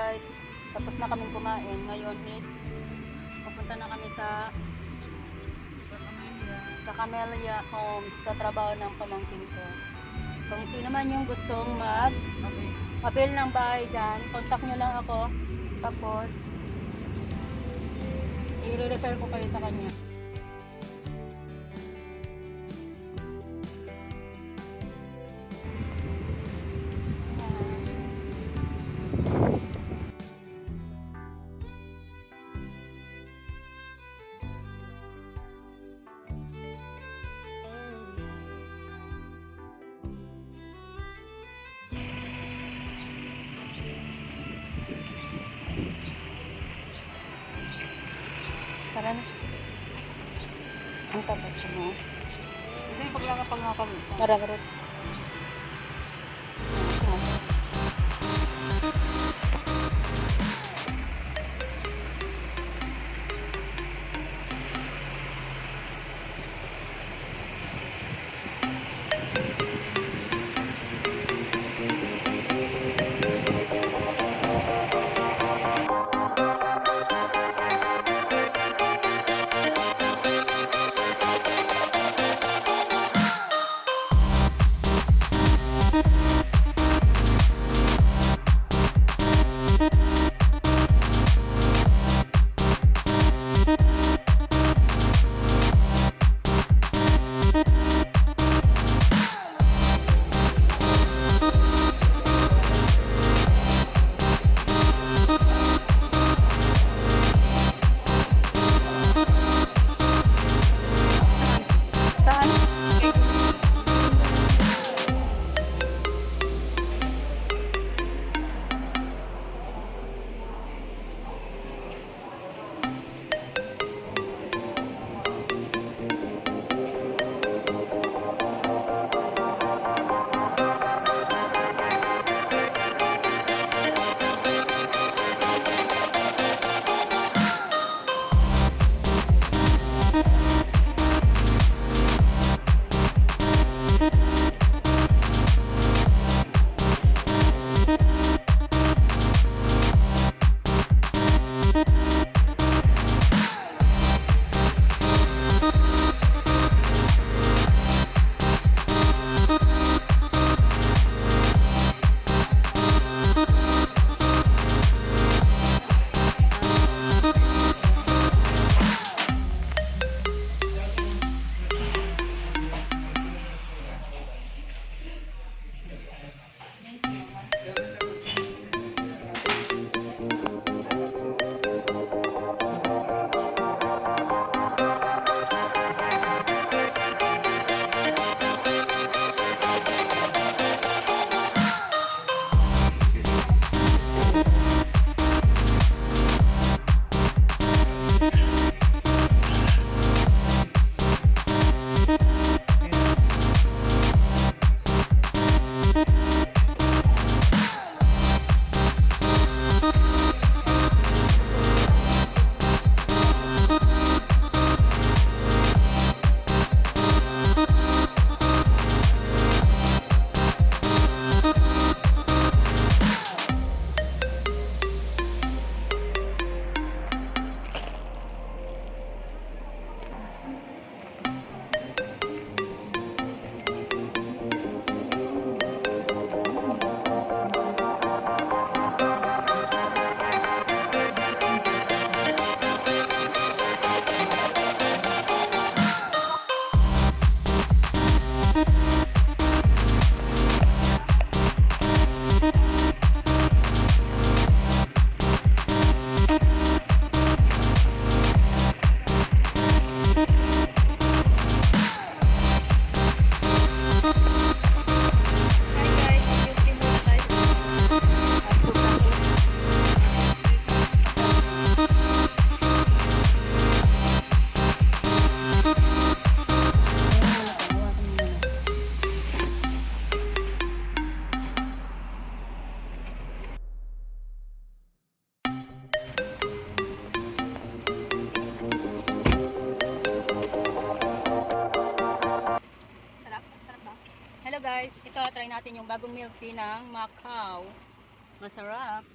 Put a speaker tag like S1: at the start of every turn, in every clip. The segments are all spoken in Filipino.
S1: guys, tapos na kami kumain. Ngayon is pupunta na kami sa Camellia Homes sa trabaho ng pamangkin ko. Kung sino man yung gustong mag-avail ng bahay dyan, contact nyo lang ako. Tapos i-refer ko kayo sa kanya. Tara na. Ang tapat mo.
S2: Hindi, paglakapag nga kami.
S1: Marag-rot. Hello guys, ito try natin yung bagong milk tea ng Macau. Masarap.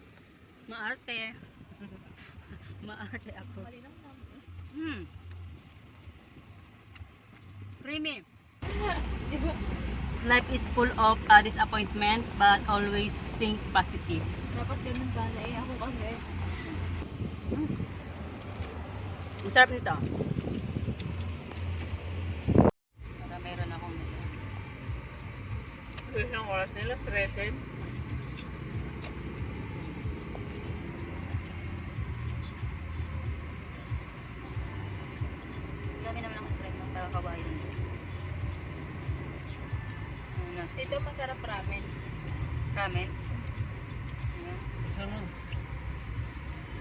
S1: Maarte. Maarte ako. Creamy. Life is full of disappointment, but always think positive.
S3: Dapat ganun sana eh. Ako kasi.
S1: Ang sarap nito. Para meron akong
S2: Isang oras nila, 13.
S1: dami naman ang friend ng taga-kabayan.
S3: Ito masarap ramen.
S1: Ramen.
S2: Isa mo.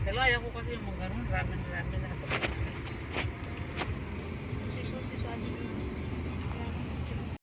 S2: Kaya ayaw ko kasi yung mga ganun, ramen na ako.